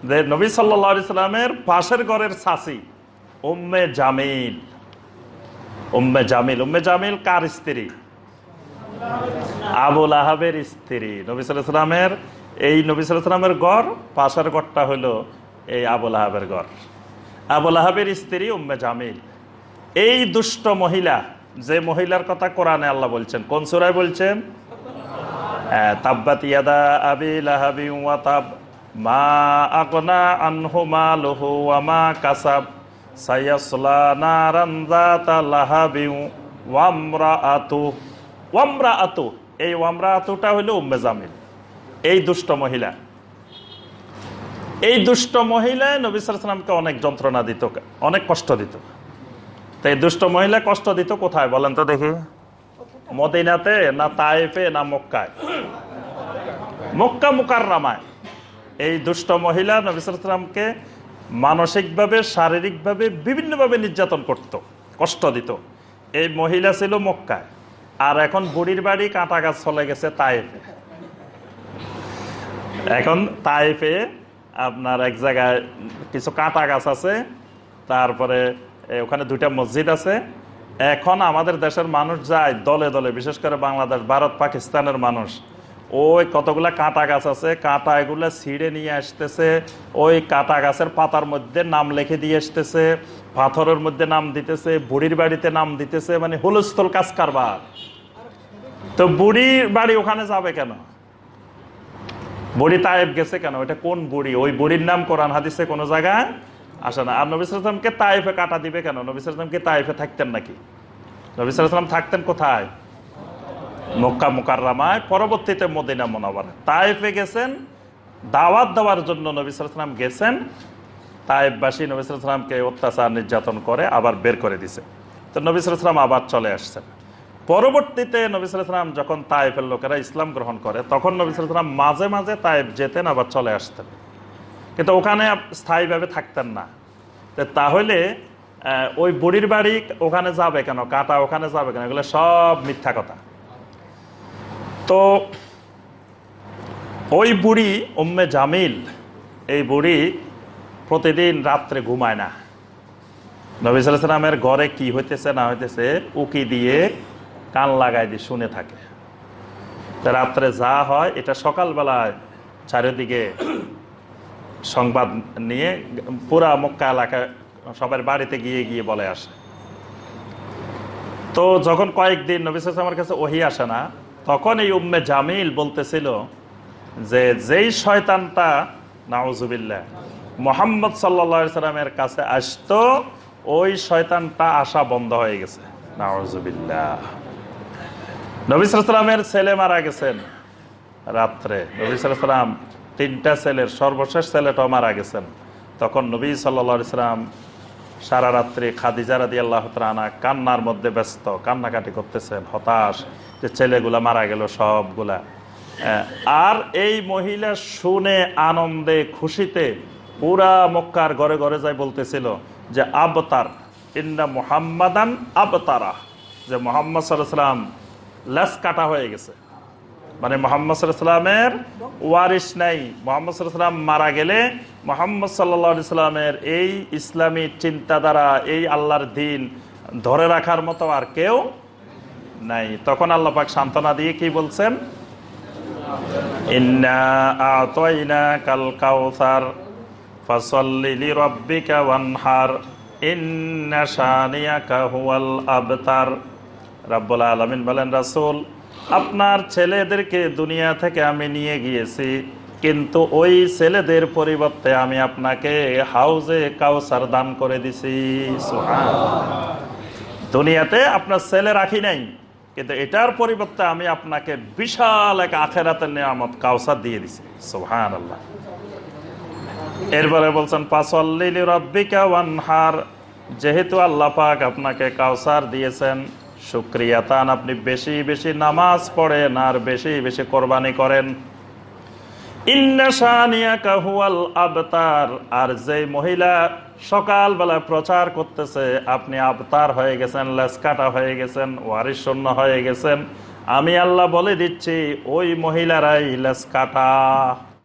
যে নবী সাল্লাল্লাহু আলাইহি সাল্লামের পাশের ঘরের চাচি উম্মে জামিল। উম্মে জামিল কার স্ত্রী? আবু লাহাবের স্ত্রী। নবী সাল্লাল্লাহু আলাইহি সাল্লামের এই নবী সাল্লাল্লাহু আলাইহি সাল্লামের ঘর, পাশের ঘরটা হলো এই আবু লাহাবের ঘর। আবু লাহাবের স্ত্রী উম্মে জামিল। এই দুষ্ট মহিলা, যে মহিলার কথা কোরআনে আল্লাহ বলছেন, কোন সূরায় বলছেন? তাব্বাত ইয়াদা আবি লাহাবি ওয়া তাব মা আগনা আনহু মালুহু ওয়া মা কাসাব সায়াসলা নারান যাতা লাহাবি ওয়া আমরাআতু। এই আমরাআতুটা হলো উম্মে জামিল, এই দুষ্ট মহিলা। এই দুষ্ট মহিলা নবী সাল্লাল্লাহু আলাইহি ওয়াসাল্লামকে অনেক যন্ত্রণা দিত, অনেক কষ্ট দিত। তো এই দুষ্ট মহিলা কষ্ট দিত কোথায় বলেন তো দেখি? মদিনাতে না তায়েফে না মক্কায়? মক্কা মুকাররমায় এই দুষ্ট মহিলা নবী সাল্লাল্লাহু আলাইহি ওয়াসাল্লামকে মানসিকভাবে, শারীরিকভাবে, বিভিন্নভাবে নির্যাতন করত, কষ্ট দিত। এই মহিলা ছিল মক্কায়, আর এখন বুড়ির বাড়ি কাঁটা গাছ চলে গেছে তায়েফে। এখন তায়েফে আপনার এক জায়গায় কিছু কাঁটা গাছ আছে, তারপরে ওখানে 2টা মসজিদ আছে। এখন আমাদের দেশের মানুষ যায় দলে দলে, বিশেষ করে বাংলাদেশ, ভারত, পাকিস্তানের মানুষ, ওই কতগুলা কাঁটা গাছ আছে, কাঁটা এগুলা ছিঁড়ে নিয়ে আসতেছে, ওই কাঁটা গাছের পাতার মধ্যে নাম লিখে দিয়ে আসতেছে, পাথরের মধ্যে নাম দিতেছে, বুড়ির বাড়িতে নাম দিতেছে, মানে হুলস্থুল কাজ কারবার। তো বুড়ির বাড়ি ওখানে যাবে কেন? বুড়ি তায়েফ গেছে কেন? ওইটা কোন বুড়ি? ওই বুড়ির নাম কোরআন হাদিসে কোনো জায়গায় আসে না। আর নবী সাল্লাল্লাহু আলাইহি ওয়াসাল্লামকে তায়েফে কাটা দিবে কেন? নবী সাল্লাল্লাহু আলাইহি ওয়াসাল্লাম কি তায়েফে থাকতেন নাকি? নবী সাল্লাল্লাহু আলাইহি ওয়াসাল্লাম থাকতেন কোথায়? মক্কা মুকাররমায়, পরবর্তীতে মদিনা মুনাওয়ারা। তায়েফে গেছেন দাওয়াত দেওয়ার জন্য, নবী সাল্লাল্লাহু আলাইহি ওয়াসাল্লাম গেছেন। তায়েফবাসী নবী সাল্লাল্লাহু আলাইহি ওয়াসাল্লামকে অত্যাচার নির্যাতন করে আবার বের করে দিছে। তো নবী সাল্লাল্লাহু আলাইহি ওয়াসাল্লাম আবার চলে আসছেন। পরবর্তীতে নবী সাল্লাল্লাহু আলাইহি ওয়াসাল্লাম যখন তায়েফের লোকেরা ইসলাম গ্রহণ করে, তখন নবী সাল্লাল্লাহু আলাইহি ওয়াসাল্লাম মাঝে মাঝে তায়েফ যেতেন, আবার চলে আসতেন, কিন্তু ওখানে স্থায়ীভাবে থাকতেন না। তাহলে ওই বুড়ির বাড়ি ওখানে যাবে কেন, কাঁটা ওখানে যাবে কেন? এগুলো সব মিথ্যা কথা। তো ওই বুড়ি উম্মে জামিল, এই বুড়ি প্রতিদিন রাত্রে ঘুমায় না। নবী সাল্লাল্লাহু আলাইহি ওয়াসাল্লামের ঘরে কি হইতেছে না হইতেছে উকি দিয়ে কান লাগাই দিয়ে শুনে থাকে। তো রাত্রে যা হয় এটা সকালবেলায় চারিদিকে সংবাদ নিয়ে পুরা মক্কা এলাকায় সবার বাড়িতে গিয়ে গিয়ে বলে আসে। তো যখন কয়েকদিন নবী সাল্লাল্লাহু আলাইহি ওয়াসাল্লামের কাছে ওহী আসে না, তখন এই উম্মে জামিল বলতেছিল যে যেই শয়তানটা নাউজুবিল্লাহ মুহাম্মদ সাল্লাল্লাহু আলাইহি ওয়াসাল্লামের কাছে আসতো, ওই শয়তানটা আসা বন্ধ হয়ে গেছে। নাউজুবিল্লাহ। নবী সাল্লাল্লাহু আলাইহি ওয়াসাল্লামের ছেলে মারা গেছেন রাত্রে। নবী সাল্লাল্লাহু আলাইহি ওয়াসাল্লাম 3টা ছেলের সর্বশেষ ছেলেটাও মারা গেছেন। তখন নবী সাল্লাল্লাহু আলাইহি ওয়াসাল্লাম সারা রাত্রি খাদিজা রাদিয়াল্লাহু তাআলা আনহা কান্নার মধ্যে ব্যস্ত, কান্নাকাটি করতেছেন, হতাশ যে ছেলেগুলা মারা গেল সবগুলা। আর এই মহিলা শুনে আনন্দে খুশিতে পুরা মক্কার ঘরে ঘরে যাই বলতেছিল যে আবতার ইন্না মুহাম্মাদান আবতারা, যে মুহাম্মদ সাল্লাল্লাহু আলাইহি ওয়াসাল্লাম লাশ কাটা হয়ে গেছে, মানে মুহাম্মদ সাল্লাল্লাহু আলাইহি ওয়াসাল্লামের ওয়ারিস নাই। মুহাম্মদ সাল্লাল্লাহু আলাইহি ওয়াসাল্লাম মারা গেলে মুহাম্মদ সাল্লাল্লাহু আলাইহি ওয়াসাল্লামের এই ইসলামী চিন্তাধারা, এই আল্লাহর দ্বীন ধরে রাখার মতো আর কেউ নাই। তখন আল্লাহ পাক সান্ত্বনা দিয়ে কি বলছেন? ইন্না আ'তাইনাকাল কাউসার ফাসাল্লি লিরাব্বিকা ওয়ানহার ইন্না শানিয়াকা হুয়াল আবতার। রাব্বুল আলামিন বলেন, রাসূল আপনার ছেলেদেরকে দুনিয়া থেকে আমি নিয়ে গিয়েছি, কিন্তু ওই ছেলেদের পরিবর্তে আমি আপনাকে হাউজে কাউসার দান করে দিছি। সুবহানাল্লাহ। দুনিয়াতে আপনার ছেলে রাখি নাই, কিন্তু এটার পরিবর্তে আমি আপনাকে বিশাল এক আখিরাতের নিয়ামত কাউসার দিয়ে দিছি। সুবহানাল্লাহ। এরপরে বলছেন ফাসাল্লি লিরাব্বিকা ওয়ানহার, যেহেতু আল্লাহ পাক আপনাকে কাউসার দিয়েছেন, শুকরিয়াতান, আপনি বেশি বেশি নামাজ পড়েন আর বেশি বেশি কোরবানি করেন। ইন্না শানিয়াকা হুয়াল আবতার, আর যে মহিলা সকালবেলা প্রচার করতেছে আপনি আবতার হয়ে গেছেন, লেজ কাটা হয়ে গেছেন, ওয়ারিস শূন্য হয়ে গেছেন, আমি আল্লাহ বলে দিচ্ছি ওই মহিলারাই লেজ কাটা।